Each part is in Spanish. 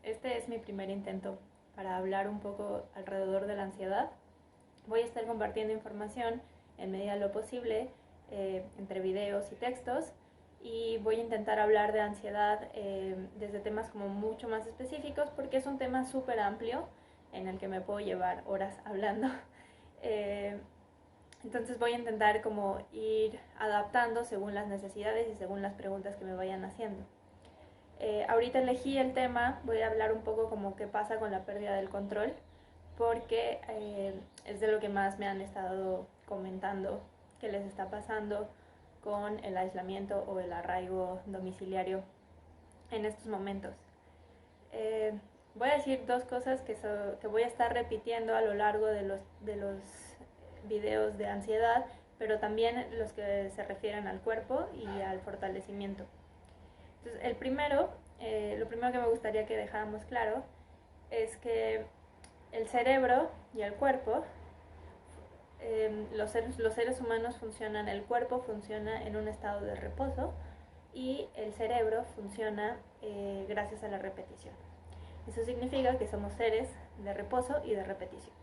Este es mi primer intento para hablar un poco alrededor de la ansiedad. Voy a estar compartiendo información en medida de lo posible entre videos y textos y voy a intentar hablar de ansiedad desde temas como mucho más específicos porque es un tema súper amplio en el que me puedo llevar horas hablando. Eh, entonces voy a intentar como ir adaptando según las necesidades y según las preguntas que me vayan haciendo. Ahorita elegí el tema, voy a hablar un poco como qué pasa con la pérdida del control, porque es de lo que más me han estado comentando que les está pasando con el aislamiento o el arraigo domiciliario en estos momentos. Eh, Voy a decir dos cosas que voy a estar repitiendo a lo largo de los videos de ansiedad, pero también los que se refieren al cuerpo y al fortalecimiento. Entonces, lo primero que me gustaría que dejáramos claro es que el cerebro y el cuerpo, los seres humanos funcionan, el cuerpo funciona en un estado de reposo y el cerebro funciona gracias a la repetición. Eso significa que somos seres de reposo y de repetición.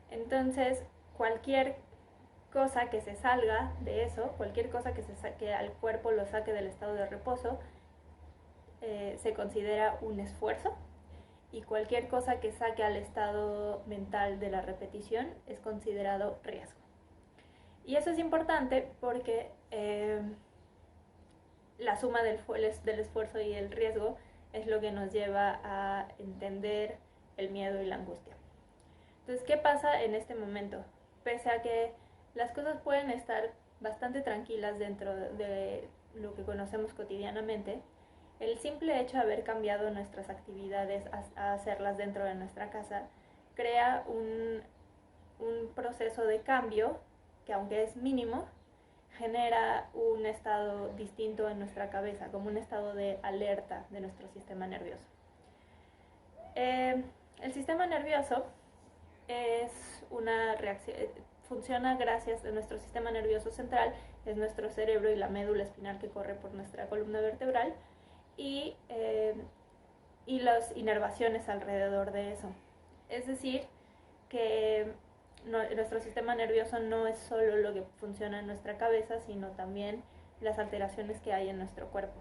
Entonces, cualquier cosa que se salga de eso, cualquier cosa que al cuerpo lo saque del estado de reposo, se considera un esfuerzo, y cualquier cosa que saque al estado mental de la repetición es considerado riesgo. Y eso es importante porque la suma del esfuerzo y el riesgo es lo que nos lleva a entender el miedo y la angustia. Entonces, ¿qué pasa en este momento? Pese a que las cosas pueden estar bastante tranquilas dentro de lo que conocemos cotidianamente, el simple hecho de haber cambiado nuestras actividades a hacerlas dentro de nuestra casa crea un proceso de cambio que, aunque es mínimo, genera un estado distinto en nuestra cabeza, como un estado de alerta de nuestro sistema nervioso. El sistema nervioso es una reacción, funciona gracias a nuestro sistema nervioso central, es nuestro cerebro y la médula espinal que corre por nuestra columna vertebral, y las inervaciones alrededor de eso. Es decir, que nuestro sistema nervioso no es solo lo que funciona en nuestra cabeza, sino también las alteraciones que hay en nuestro cuerpo.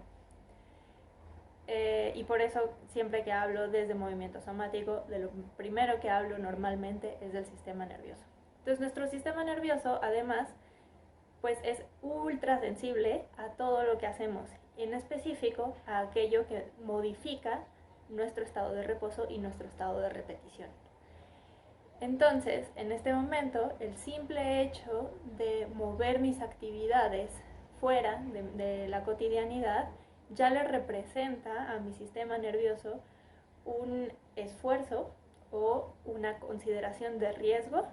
Y por eso siempre que hablo desde movimiento somático, de lo primero que hablo normalmente es del sistema nervioso. Entonces nuestro sistema nervioso además pues es ultra sensible a todo lo que hacemos, en específico a aquello que modifica nuestro estado de reposo y nuestro estado de repetición. Entonces, en este momento, el simple hecho de mover mis actividades fuera de la cotidianidad ya le representa a mi sistema nervioso un esfuerzo o una consideración de riesgo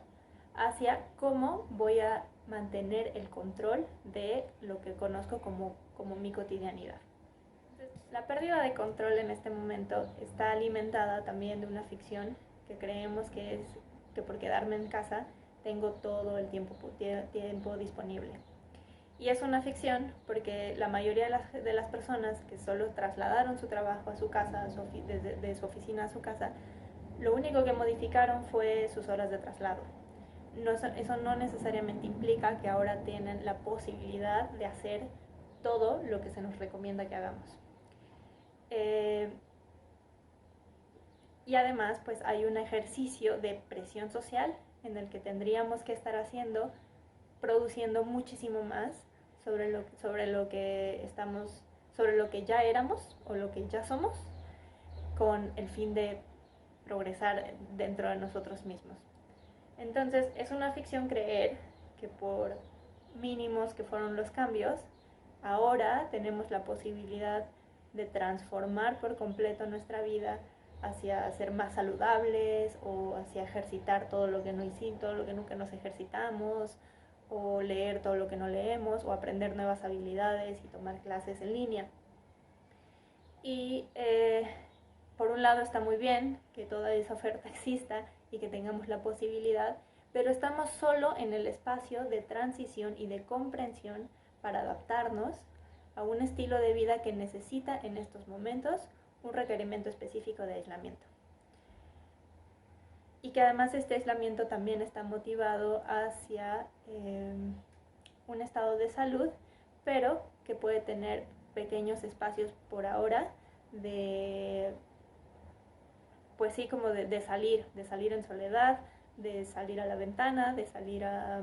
hacia cómo voy a mantener el control de lo que conozco como mi cotidianidad. La pérdida de control en este momento está alimentada también de una ficción que creemos que es que por quedarme en casa tengo todo el tiempo disponible. Y es una ficción porque la mayoría de las personas que solo trasladaron su trabajo a su casa, de su oficina a su casa, lo único que modificaron fue sus horas de traslado. Eso no necesariamente implica que ahora tienen la posibilidad de hacer todo lo que se nos recomienda que hagamos. Y además, pues hay un ejercicio de presión social en el que tendríamos que estar produciendo muchísimo más sobre lo que ya éramos o lo que ya somos, con el fin de progresar dentro de nosotros mismos. Entonces, es una ficción creer que por mínimos que fueron los cambios, ahora tenemos la posibilidad de transformar por completo nuestra vida hacia ser más saludables o hacia ejercitar todo lo que no hicimos, todo lo que nunca nos ejercitamos, o leer todo lo que no leemos, o aprender nuevas habilidades y tomar clases en línea. Y por un lado está muy bien que toda esa oferta exista y que tengamos la posibilidad, pero estamos solo en el espacio de transición y de comprensión para adaptarnos a un estilo de vida que necesita en estos momentos un requerimiento específico de aislamiento. Y que además este aislamiento también está motivado hacia un estado de salud, pero que puede tener pequeños espacios por ahora de, pues sí, como de salir en soledad, de salir a la ventana, de salir a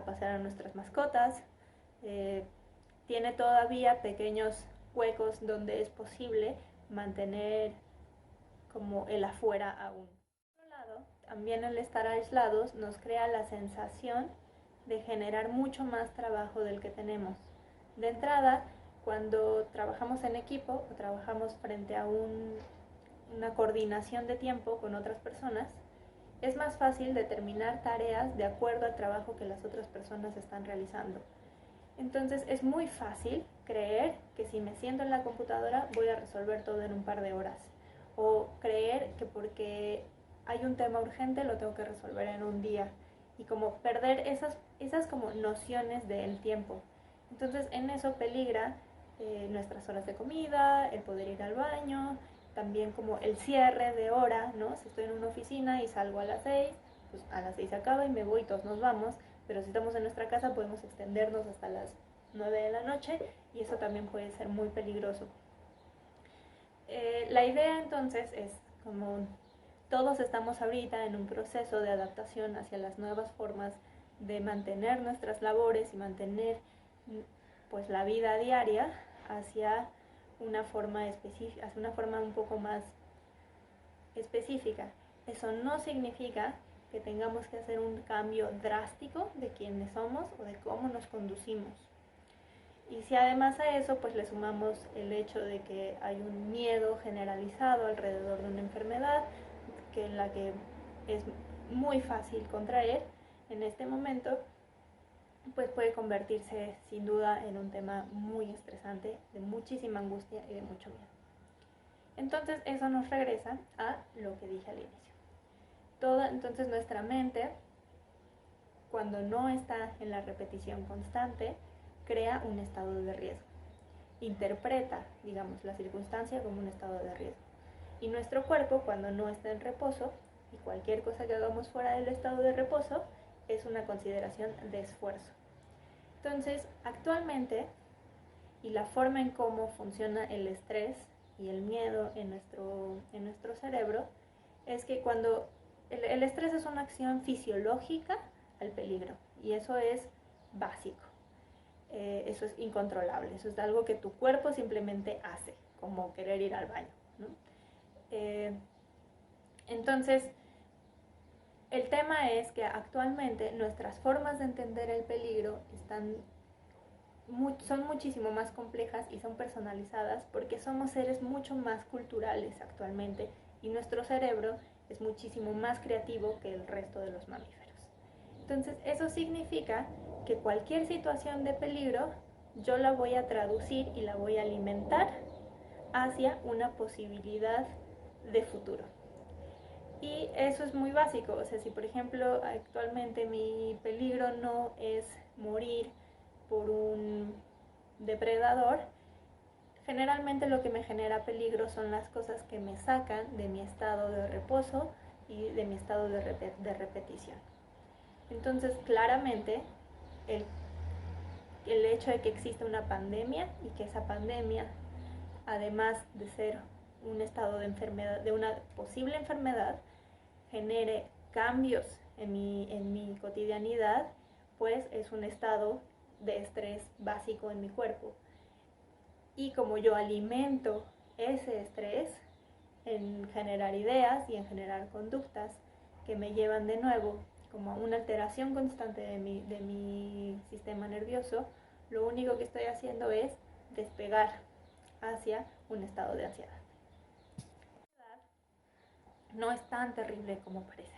pasear a nuestras mascotas. Tiene todavía pequeños huecos donde es posible mantener como el afuera aún. Por otro lado, también el estar aislados nos crea la sensación de generar mucho más trabajo del que tenemos. De entrada, cuando trabajamos en equipo o trabajamos frente a una coordinación de tiempo con otras personas, es más fácil determinar tareas de acuerdo al trabajo que las otras personas están realizando. Entonces es muy fácil creer que si me siento en la computadora voy a resolver todo en un par de horas. O creer que porque hay un tema urgente lo tengo que resolver en un día. Y como perder esas como nociones del tiempo. Entonces en eso peligra nuestras horas de comida, el poder ir al baño, también como el cierre de hora, ¿no? Si estoy en una oficina y salgo a las 6, pues a las 6 acaba y me voy y todos nos vamos, pero si estamos en nuestra casa podemos extendernos hasta las 9 de la noche y eso también puede ser muy peligroso. La idea entonces es como todos estamos ahorita en un proceso de adaptación hacia las nuevas formas de mantener nuestras labores y mantener pues la vida diaria hacia una forma específica, hacia una forma un poco más específica. Eso no significa que tengamos que hacer un cambio drástico de quiénes somos o de cómo nos conducimos. Y si además a eso pues le sumamos el hecho de que hay un miedo generalizado alrededor de una enfermedad que en la que es muy fácil contraer en este momento, pues puede convertirse sin duda en un tema muy estresante, de muchísima angustia y de mucho miedo. Entonces eso nos regresa a lo que dije al inicio. Entonces nuestra mente, cuando no está en la repetición constante, crea un estado de riesgo. Interpreta, digamos, la circunstancia como un estado de riesgo. Y nuestro cuerpo, cuando no está en reposo, y cualquier cosa que hagamos fuera del estado de reposo, es una consideración de esfuerzo. Entonces, actualmente, y la forma en cómo funciona el estrés y el miedo en nuestro cerebro, es que cuando el estrés es una acción fisiológica al peligro, y eso es básico. Eso es incontrolable, eso es algo que tu cuerpo simplemente hace, como querer ir al baño, ¿no? Entonces, el tema es que actualmente nuestras formas de entender el peligro son muchísimo más complejas y son personalizadas porque somos seres mucho más culturales actualmente y nuestro cerebro es muchísimo más creativo que el resto de los mamíferos. Entonces, eso significa que cualquier situación de peligro yo la voy a traducir y la voy a alimentar hacia una posibilidad de futuro. Y eso es muy básico, o sea, si por ejemplo actualmente mi peligro no es morir por un depredador, generalmente lo que me genera peligro son las cosas que me sacan de mi estado de reposo y de mi estado de repetición. Entonces, claramente, el hecho de que exista una pandemia y que esa pandemia, además de ser un estado de enfermedad, de una posible enfermedad, genere cambios en mi cotidianidad, pues es un estado de estrés básico en mi cuerpo. Y como yo alimento ese estrés en generar ideas y en generar conductas que me llevan de nuevo como a una alteración constante de mi sistema nervioso, lo único que estoy haciendo es despegar hacia un estado de ansiedad. No es tan terrible como parece.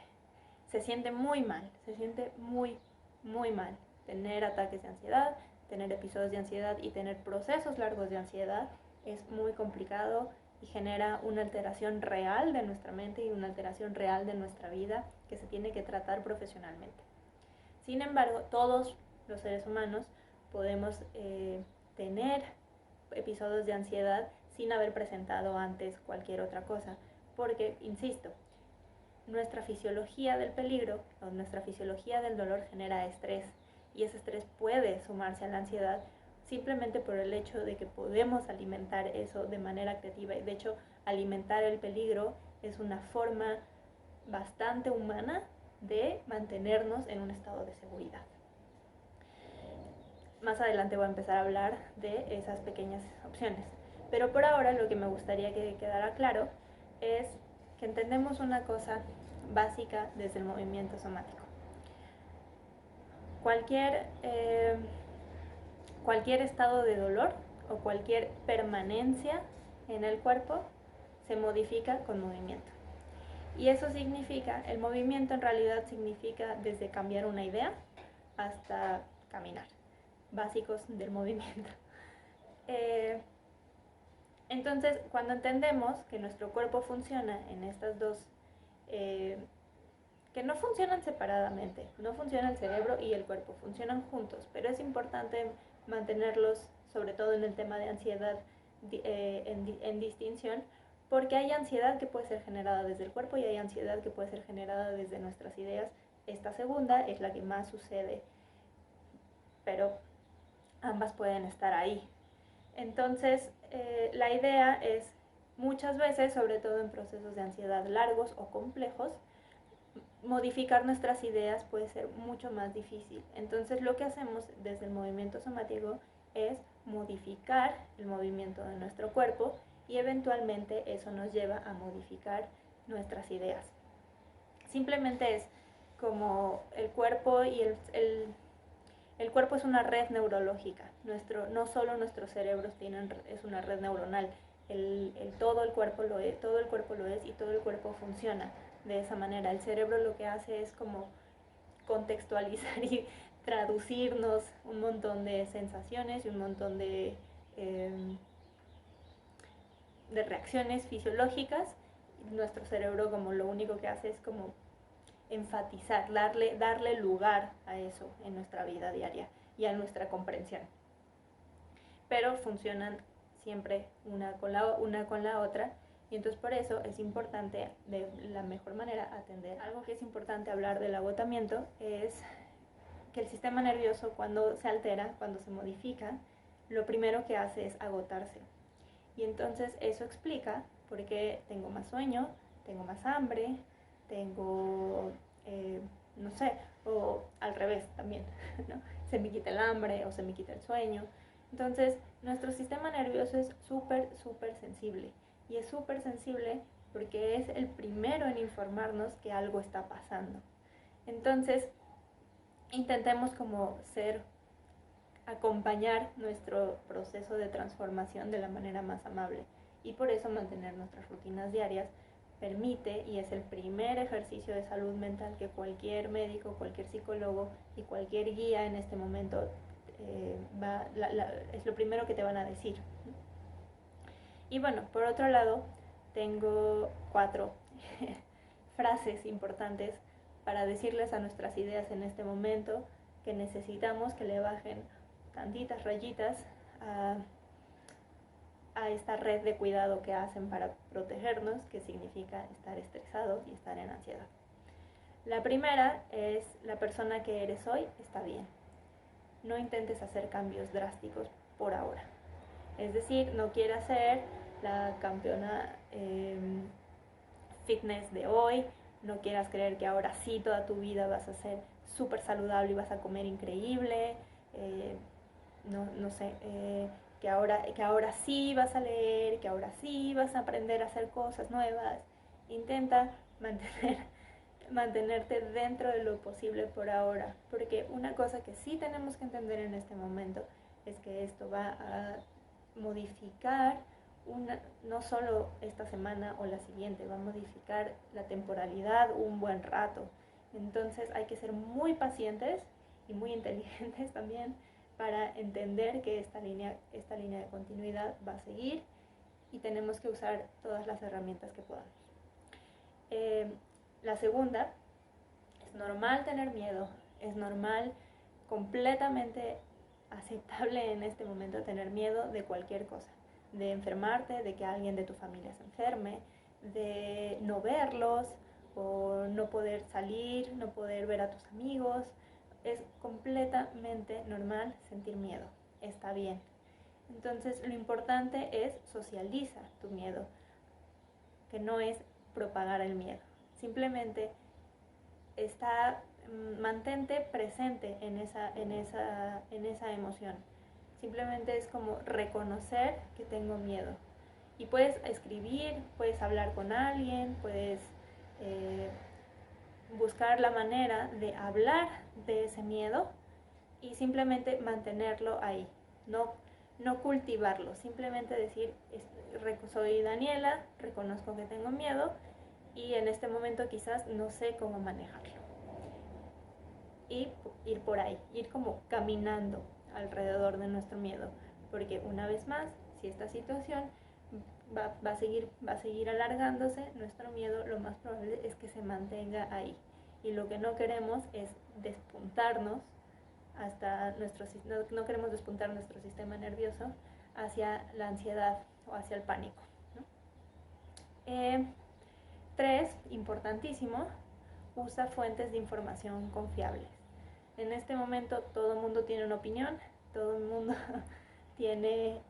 Se siente muy mal, se siente muy, muy mal tener ataques de ansiedad, tener episodios de ansiedad y tener procesos largos de ansiedad es muy complicado y genera una alteración real de nuestra mente y una alteración real de nuestra vida que se tiene que tratar profesionalmente. Sin embargo, todos los seres humanos podemos tener episodios de ansiedad sin haber presentado antes cualquier otra cosa. Porque, insisto, nuestra fisiología del peligro o nuestra fisiología del dolor genera estrés, y ese estrés puede sumarse a la ansiedad simplemente por el hecho de que podemos alimentar eso de manera creativa. Y de hecho, alimentar el peligro es una forma bastante humana de mantenernos en un estado de seguridad. Más adelante voy a empezar a hablar de esas pequeñas opciones, pero por ahora lo que me gustaría que quedara claro es que entendemos una cosa básica desde el movimiento somático. Cualquier estado de dolor o cualquier permanencia en el cuerpo se modifica con movimiento. Y eso significa, el movimiento en realidad significa desde cambiar una idea hasta caminar, básicos del movimiento. Entonces, cuando entendemos que nuestro cuerpo funciona en estas dos, que no funcionan separadamente, no funciona el cerebro y el cuerpo, funcionan juntos, pero es importante mantenerlos, sobre todo en el tema de ansiedad, en distinción, porque hay ansiedad que puede ser generada desde el cuerpo y hay ansiedad que puede ser generada desde nuestras ideas. Esta segunda es la que más sucede, pero ambas pueden estar ahí. Entonces, la idea es, muchas veces, sobre todo en procesos de ansiedad largos o complejos, modificar nuestras ideas puede ser mucho más difícil. Entonces, lo que hacemos desde el movimiento somático es modificar el movimiento de nuestro cuerpo, y eventualmente eso nos lleva a modificar nuestras ideas. Simplemente es como el cuerpo y el cuerpo es una red neurológica. No solo nuestros cerebros es una red neuronal, todo el cuerpo lo es, y todo el cuerpo funciona de esa manera. El cerebro lo que hace es como contextualizar y traducirnos un montón de sensaciones y un montón de reacciones fisiológicas. Nuestro cerebro, como lo único que hace es como enfatizar, darle lugar a eso en nuestra vida diaria y a nuestra comprensión. Pero funcionan siempre una con la otra, y entonces por eso es importante de la mejor manera atender. Algo que es importante hablar del agotamiento es que el sistema nervioso, cuando se altera, cuando se modifica, lo primero que hace es agotarse. Y entonces eso explica por qué tengo más sueño, tengo más hambre, tengo, no sé, o al revés también, ¿no? Se me quita el hambre o se me quita el sueño. Entonces, nuestro sistema nervioso es súper sensible. Y es súper sensible porque es el primero en informarnos que algo está pasando. Entonces, intentemos como acompañar nuestro proceso de transformación de la manera más amable. Y por eso mantener nuestras rutinas diarias permite, y es el primer ejercicio de salud mental que cualquier médico, cualquier psicólogo y cualquier guía en este momento es lo primero que te van a decir. Y bueno, por otro lado, tengo 4 frases importantes para decirles a nuestras ideas en este momento que necesitamos que le bajen tantitas rayitas a esta red de cuidado que hacen para protegernos, que significa estar estresados y estar en ansiedad. La primera es: la persona que eres hoy está bien. No intentes hacer cambios drásticos por ahora. Es decir, no quieras ser la campeona fitness de hoy, no quieras creer que ahora sí toda tu vida vas a ser súper saludable y vas a comer increíble, no sé, que ahora sí vas a leer, que ahora sí vas a aprender a hacer cosas nuevas. Intenta mantenerte dentro de lo posible por ahora, porque una cosa que sí tenemos que entender en este momento es que esto va a modificar no solo esta semana o la siguiente, va a modificar la temporalidad un buen rato. Entonces hay que ser muy pacientes y muy inteligentes también para entender que esta línea de continuidad va a seguir, y tenemos que usar todas las herramientas que podamos. La segunda: es normal tener miedo, es normal, completamente aceptable en este momento tener miedo de cualquier cosa. de enfermarte, de que alguien de tu familia se enferme, de no verlos o no poder salir, no poder ver a tus amigos. Es completamente normal sentir miedo, está bien. Entonces lo importante es socializa tu miedo, que no es propagar el miedo. Simplemente mantente presente en esa emoción. Simplemente es como reconocer que tengo miedo. Y puedes escribir, puedes hablar con alguien, puedes buscar la manera de hablar de ese miedo y simplemente mantenerlo ahí. No cultivarlo, simplemente decir, soy Daniela, reconozco que tengo miedo y en este momento quizás no sé cómo manejarlo. Y ir por ahí, ir como caminando alrededor de nuestro miedo, porque una vez más, si esta situación va a seguir alargándose, nuestro miedo lo más probable es que se mantenga ahí. Y lo que no queremos es despuntarnos no queremos despuntar nuestro sistema nervioso hacia la ansiedad o hacia el pánico, ¿no? 3, importantísimo, usa fuentes de información confiables. En este momento todo el mundo tiene una opinión, todo el mundo tiene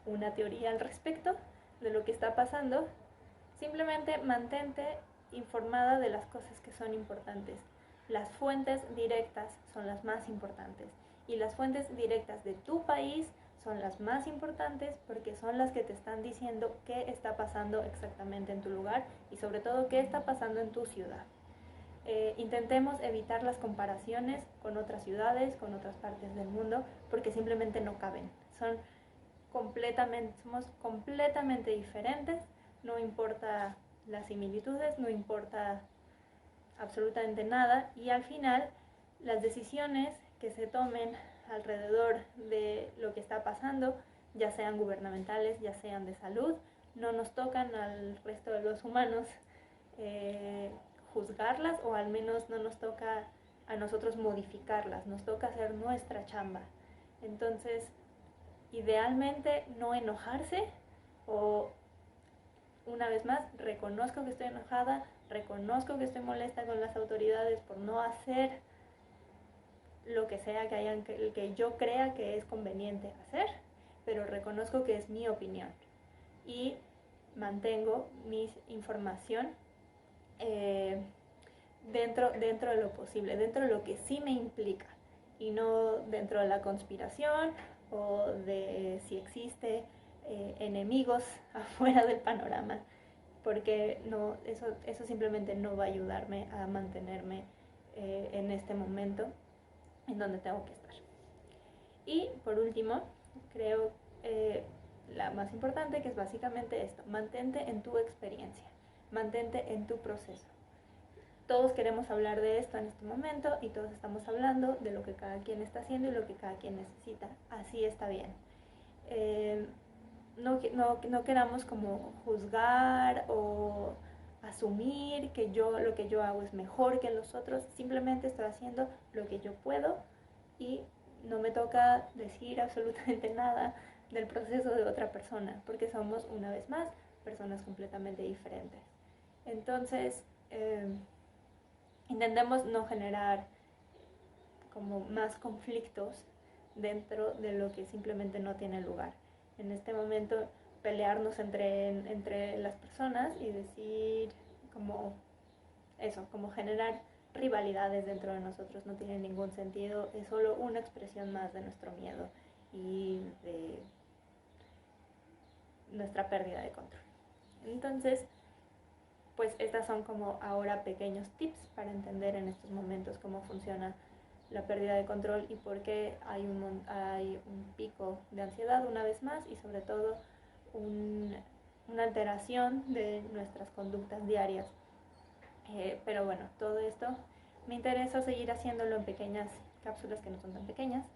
una teoría al respecto de lo que está pasando. Simplemente mantente informada de las cosas que son importantes. Las fuentes directas son las más importantes y las fuentes directas de tu país son las más importantes porque son las que te están diciendo qué está pasando exactamente en tu lugar y sobre todo qué está pasando en tu ciudad. Intentemos evitar las comparaciones con otras ciudades, con otras partes del mundo, porque simplemente no caben. Somos completamente diferentes, no importa las similitudes, no importa absolutamente nada, y al final las decisiones que se tomen alrededor de lo que está pasando, ya sean gubernamentales, ya sean de salud, no nos tocan al resto de los humanos juzgarlas, o al menos no nos toca a nosotros modificarlas, nos toca hacer nuestra chamba. Entonces, idealmente no enojarse, o una vez más, reconozco que estoy enojada, reconozco que estoy molesta con las autoridades por no hacer lo que sea que yo crea que es conveniente hacer, pero reconozco que es mi opinión y mantengo mi información dentro de lo posible, dentro de lo que sí me implica y no dentro de la conspiración o de si existe enemigos afuera del panorama, porque no, eso simplemente no va a ayudarme a mantenerme en este momento en donde tengo que estar. Y por último, creo la más importante, que es básicamente esto: mantente en tu experiencia, mantente en tu proceso. Todos queremos hablar de esto en este momento y todos estamos hablando de lo que cada quien está haciendo y lo que cada quien necesita. Así está bien. No queramos como juzgar o asumir que lo que yo hago es mejor que los otros. Simplemente estoy haciendo lo que yo puedo y no me toca decir absolutamente nada del proceso de otra persona, porque somos, una vez más, personas completamente diferentes. Entonces, intentemos no generar como más conflictos dentro de lo que simplemente no tiene lugar. En este momento, pelearnos entre las personas y decir como eso, como generar rivalidades dentro de nosotros, no tiene ningún sentido, es solo una expresión más de nuestro miedo y de nuestra pérdida de control. Entonces, pues estas son como ahora pequeños tips para entender en estos momentos cómo funciona la pérdida de control y por qué hay un pico de ansiedad una vez más, y sobre todo una alteración de nuestras conductas diarias. Pero bueno, todo esto me interesa seguir haciéndolo en pequeñas cápsulas que no son tan pequeñas,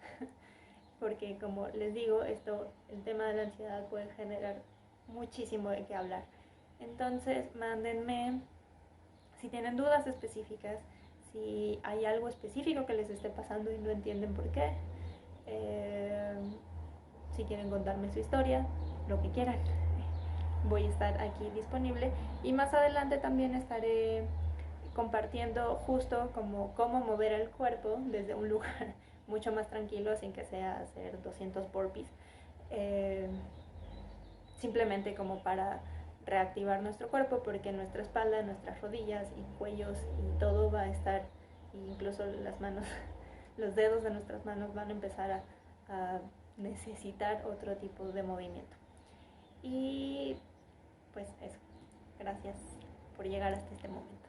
porque como les digo, el tema de la ansiedad puede generar muchísimo de qué hablar. Entonces, mándenme si tienen dudas específicas, si hay algo específico que les esté pasando y no entienden por qué, si quieren contarme su historia, lo que quieran. Voy a estar aquí disponible y más adelante también estaré compartiendo justo como cómo mover el cuerpo desde un lugar mucho más tranquilo sin que sea hacer 200 burpees. Simplemente como para reactivar nuestro cuerpo, porque nuestra espalda, nuestras rodillas y cuellos y todo va a estar, incluso las manos, los dedos de nuestras manos van a empezar a necesitar otro tipo de movimiento. Y pues eso, gracias por llegar hasta este momento.